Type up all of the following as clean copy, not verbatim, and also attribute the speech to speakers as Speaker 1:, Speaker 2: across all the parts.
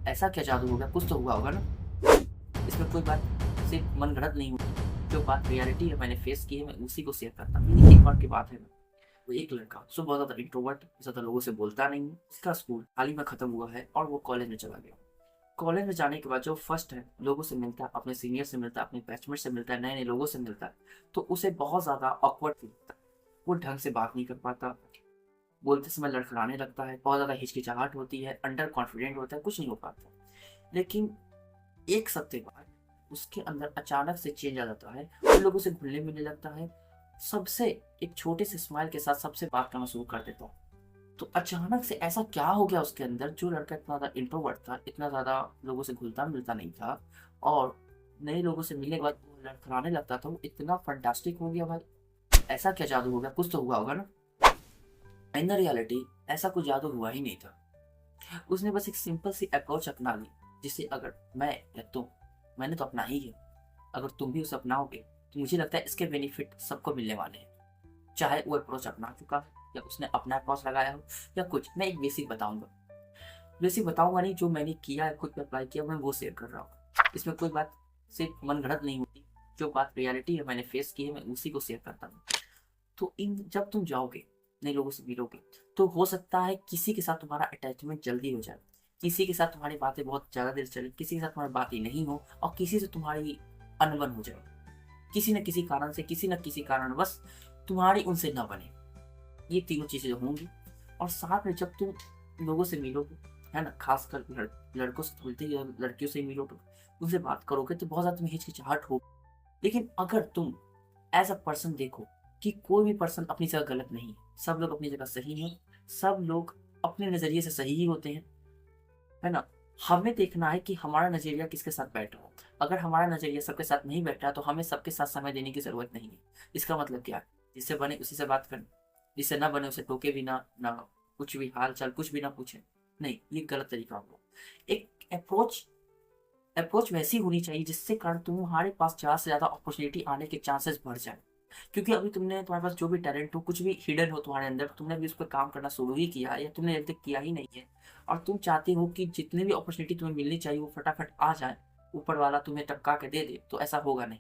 Speaker 1: ऐसा क्या जादू हो गया? कुछ तो हुआ होगा ना? इसमें कोई बात सिर्फ मनगढ़ंत नहीं होती। जो बात रियलिटी है मैंने फेस की है, मैं उसी को शेयर करता हूँ। मेरी एक बार की बात है, वो एक लड़का जो बहुत ज़्यादा इंट्रोवर्ट, ज़्यादा लोगों से बोलता नहीं है, इसका स्कूल हाल ही में ख़त्म हुआ है और वो कॉलेज में चला गया। कॉलेज में जाने के बाद जो फर्स्ट है लोगों से मिलता है, अपने सीनियर से मिलता है, अपने बैचमेट से मिलता है, नए नए लोगों से मिलता है, तो उसे बहुत ज़्यादा ऑकवर्ड फील होता है। वो ढंग से बात नहीं कर पाता, बोलते समय लड़खड़ाने लगता है, बहुत ज़्यादा हिचकिचाहट होती है, अंडर कॉन्फिडेंट होता है, कुछ नहीं हो पाता। लेकिन एक हफ्ते बाद उसके अंदर अचानक से चेंज आ जाता है, उन लोगों से घुलने मिलने लगता है, सबसे एक छोटे से स्माइल के साथ सबसे बात करना शुरू कर देता है। तो अचानक से ऐसा क्या हो गया उसके अंदर, जो लड़का इतना ज़्यादा इंट्रोवर्ट था, इतना ज़्यादा लोगों से घुलता मिलता नहीं था, और नए लोगों से मिलने के बाद वो लड़खड़ाने लगता था, वो इतना फंटास्टिक हो गया भाई। ऐसा क्या जादू हो गया? कुछ तो हुआ होगा ना? इन द रियलिटी ऐसा कुछ जादू हुआ ही नहीं था। उसने बस एक सिंपल सी अप्रोच अपना ली, जिसे अगर मैं या तुम, मैंने तो अपना ही है, अगर तुम भी उसे अपनाओगे तो मुझे लगता है इसके बेनिफिट सबको मिलने वाले हैं। चाहे वो अप्रोच अपना चुका है या उसने अपना अप्रोच लगाया हो या कुछ, मैं एक बेसिक बताऊंगा। बेसिक बताऊंगा नहीं, जो मैंने किया है, खुद पे अप्लाई किया, मैं वो शेयर कर रहा हूँ। इसमें कोई बात सिर्फ मनगढ़ंत नहीं होती। जो बात रियलिटी है मैंने फेस की है, मैं उसी को शेयर करता हूँ। तो इन जब तुम जाओगे, नए लोगों से मिलोगे, तो हो सकता है किसी के साथ तुम्हारा अटैचमेंट जल्दी हो जाए, किसी के साथ तुम्हारी बातें बहुत ज़्यादा देर चले, किसी के साथ तुम्हारी बातें नहीं हो, और किसी से तुम्हारी अनबन हो जाए, किसी न किसी कारण से, किसी न किसी कारणवश तुम्हारी उनसे न बने। ये तीनों चीज़ें होंगी। और साथ में जब तुम लोगों से मिलोगे, है ना, खासकर लड़कों से मिलते ही और लड़कियों से मिलोगे, उनसे बात करोगे तो बहुत ज़्यादा तुम्हें हिचकिचाहट हो। लेकिन अगर तुम एज अ पर्सन देखो कि कोई भी पर्सन अपनी जगह गलत नहीं है, सब लोग अपनी जगह सही हैं, सब लोग अपने नज़रिए से सही ही होते हैं, है ना। हमें देखना है कि हमारा नज़रिया किसके साथ बैठा हो। अगर हमारा नज़रिया सबके साथ नहीं बैठा तो हमें सबके साथ समय देने की ज़रूरत नहीं है। इसका मतलब क्या है? जिससे बने उसी से बात करें, जिससे ना बने उसे टोके भी ना, ना कुछ भी हाल चाल कुछ भी ना पूछे। नहीं, ये गलत तरीका होगा। एक अप्रोच अप्रोच वैसी होनी चाहिए जिससे कारण तुम्हारे पास ज़्यादा से ज़्यादा अपॉर्चुनिटी आने के चांसेस बढ़ जाए। क्योंकि अभी तुम्हारे पास जो भी टैलेंट हो, कुछ भी हिडन हो तुम्हारे अंदर, तुमने अभी उस पर काम करना शुरू ही किया है या तुमने अभी तक किया ही नहीं है, और तुम चाहते हो कि जितने भी अपॉर्चुनिटी तुम्हें मिलनी चाहिए वो फटाफट आ जाए, ऊपर वाला तुम्हें टपका के दे दे, तो ऐसा होगा नहीं।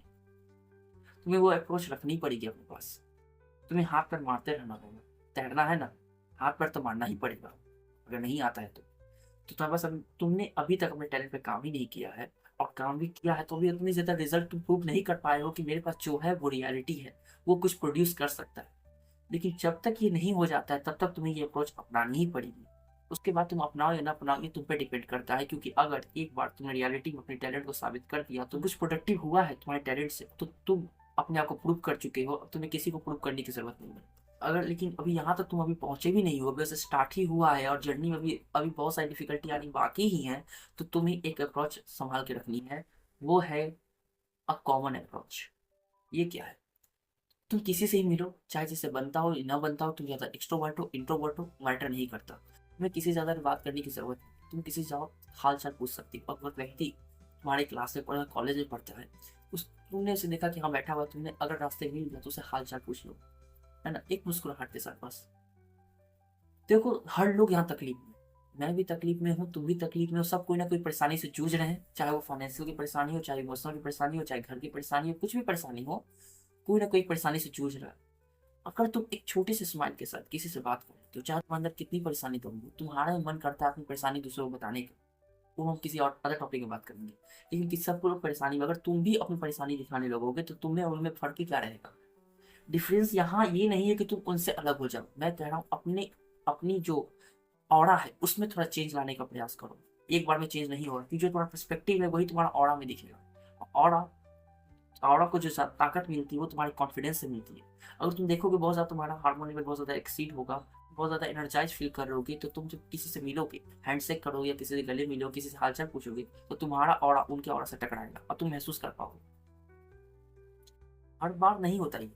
Speaker 1: तुम्हें वो अप्रोच रखनी पड़ेगी अपने पास। तुम्हें हाथ पैर मारते रहना होगा। तैरना है ना, हाथ पैर तो मारना ही पड़ेगा, अगर नहीं आता है तो। तुम्हारे पास तुमने अभी तक अपने टैलेंट पे काम ही नहीं किया है, और काम भी किया है तो भी उतनी ज्यादा रिजल्ट तुम प्रूव नहीं कर पाए हो कि मेरे पास जो है वो रियलिटी है, वो कुछ प्रोड्यूस कर सकता है। लेकिन जब तक ये नहीं हो जाता है तब तक तुम्हें ये अप्रोच अपनानी ही पड़ेगी। उसके बाद तुम अपनाओ या ना अपनाओ ये तुम पे डिपेंड करता है, क्योंकि अगर एक बार तुमने रियलिटी में अपने टैलेंट को साबित कर दिया, तो कुछ प्रोडक्टिव हुआ है तुम्हारे टैलेंट से, तो तुम अपने आप को प्रूव कर चुके हो, अब तुम्हें किसी को प्रूव करने की जरूरत नहीं है। अगर लेकिन अभी यहाँ तक तुम अभी पहुंचे भी नहीं हो, बस स्टार्ट ही हुआ है और जर्नी में भी अभी बहुत सारी डिफिकल्टी आनी बाकी ही है, तो तुम्हें एक अप्रोच संभाल के रखनी है। वो है अ कॉमन अप्रोच। ये क्या है? तुम किसी से ही मिलो, चाहे जिससे बनता हो या ना बनता हो, तुम ज़्यादा एक्सट्रोवर्ट हो इंट्रोवर्ट हो, मैटर नहीं करता। तुम्हें किसी से ज़्यादा बात करने की ज़रूरत नहीं। तुम किसी से जाओ, हाल चाल पूछ सकती हो, और वो व्यक्ति तुम्हारे क्लास में पढ़ा, कॉलेज में पढ़ता है, उस तुमने उसे देखा कि हाँ बैठा हुआ, तुमने अगर रास्ते मिल गया तो उसे हाल चाल पूछ लो, है ना, एक मुस्कुराहट के साथ बस। देखो, हर लोग यहाँ तकलीफ में, मैं भी तकलीफ में हूँ, तुम भी तकलीफ में हो, सब कोई ना कोई परेशानी से जूझ रहे हैं, चाहे वो फाइनेंशियल की परेशानी हो, चाहे इमोशनल की परेशानी हो, चाहे घर की परेशानी हो, कुछ भी परेशानी हो, कोई ना कोई परेशानी से जूझ रहा है। अगर तुम एक छोटे से स्माइल के साथ किसी से बात करो, तो चाहे तुम्हारे अंदर कितनी परेशानी तो हो, तुम्हारा मन करता है अपनी परेशानी दूसरों को बताने का, वो हम किसी और अदर टॉपिक में बात करेंगे। लेकिन किसी सबको लोग परेशानी में, अगर तुम भी अपनी परेशानी दिखाने लगोगे तो तुम्हें और उनमें फर्क ही क्या रहेगा? डिफरेंस यहाँ ये नहीं है कि तुम उनसे अलग हो जाओ, मैं कह रहा हूँ अपने अपनी जो ऑरा है उसमें थोड़ा चेंज लाने का प्रयास करो। एक बार में चेंज नहीं होगा, क्योंकि जो तुम्हारा पर्सपेक्टिव है वही तुम्हारा ऑरा में दिखेगा। ऑरा ऑरा को जो ताकत मिलती है वो तुम्हारे कॉन्फिडेंस से मिलती है। अगर तुम देखोगे बहुत ज़्यादा तुम्हारा हार्मोन लेवल बहुत ज़्यादा एक्सीड होगा, बहुत ज़्यादा एनर्जाइज फील कर रहोगे, तो तुम जब किसी से मिलोगे, हैंडशेक करोगे या किसी से गले मिलोगे, किसी से हालचाल पूछोगे, तो तुम्हारा ऑरा उनके ऑरा से टकराएगा और तुम महसूस कर पाओगे। हर बार नहीं होता ये।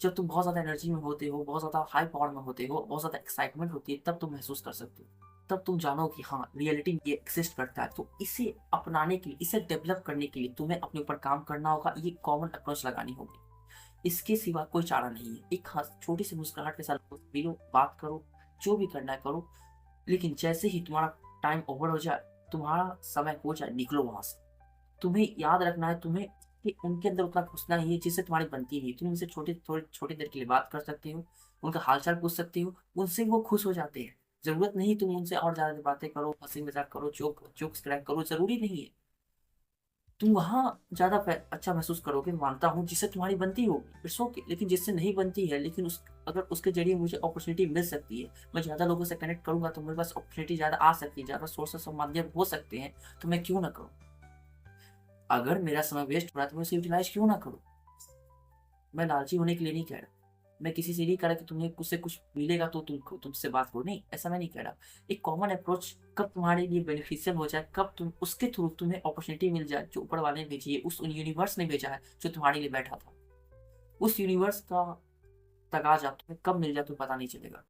Speaker 1: जब तुम बहुत ज़्यादा एनर्जी में होते हो, बहुत ज़्यादा हाई पावर में होते हो, बहुत ज़्यादा एक्साइटमेंट होती है, तब तुम महसूस कर सकते हो। तब तुम जानो कि हाँ रियलिटी ये एक्सिस्ट करता है। तो इसे अपनाने के लिए, इसे डेवलप करने के लिए तुम्हें अपने ऊपर काम करना होगा, ये कॉमन अप्रोच लगानी होगी। इसके सिवा कोई चारा नहीं है। एक खास छोटी सी मुस्कुराहट के साथ मिलो, बात करो, जो भी करना है करो। लेकिन जैसे ही तुम्हारा टाइम ओवर हो जाए, तुम्हारा समय हो जाए, निकलो वहां से। तुम्हें याद रखना है तुम्हें कि उनके अंदर उतना घुसना ही है जिससे तुम्हारी बनती नहीं। तुम उनसे थोड़ी छोटी देर के लिए बात कर सकती हो, उनका हालचाल पूछ सकती हो, उनसे वो खुश हो जाते हैं। जरूरत नहीं तुम उनसे और ज्यादा बातें करो, हंसी मजाक करो, जोक्स क्रैक करो, जरूरी नहीं है। तुम वहां ज्यादा अच्छा महसूस करोगे, मानता हूँ, जिससे तुम्हारी बनती होगी, इट्स ओके। लेकिन जिससे नहीं बनती है, लेकिन उस अगर उसके जरिए मुझे अपॉर्चुनिटी मिल सकती है, मैं ज्यादा लोगों से कनेक्ट करूंगा तो मेरे पास अपॉर्चुनिटी ज्यादा आ सकती है, ज्यादा सोर्सेस ऑफ माध्यम हो सकते हैं, तो मैं क्यों ना करूँ। अगर मेरा समय वेस्ट हो रहा है तो मैं उसे यूटिलाइज क्यों ना करूँ। मैं लालची होने के लिए नहीं कह रहा। मैं किसी से नहीं कह रहा कि तुम्हें उससे कुछ मिलेगा तो तुमसे बात करो, नहीं, ऐसा मैं नहीं कह रहा। एक कॉमन अप्रोच कब तुम्हारे लिए बेनिफिशियल हो जाए, कब तुम उसके थ्रू तुम्हें अपॉर्चुनिटी मिल जाए जो ऊपर वाले ने भेजी है, उस यूनिवर्स ने भेजा है जो तुम्हारे लिए बैठा था। उस यूनिवर्स का तगाजा तुम्हें कब मिल जाए तुम्हें पता नहीं चलेगा।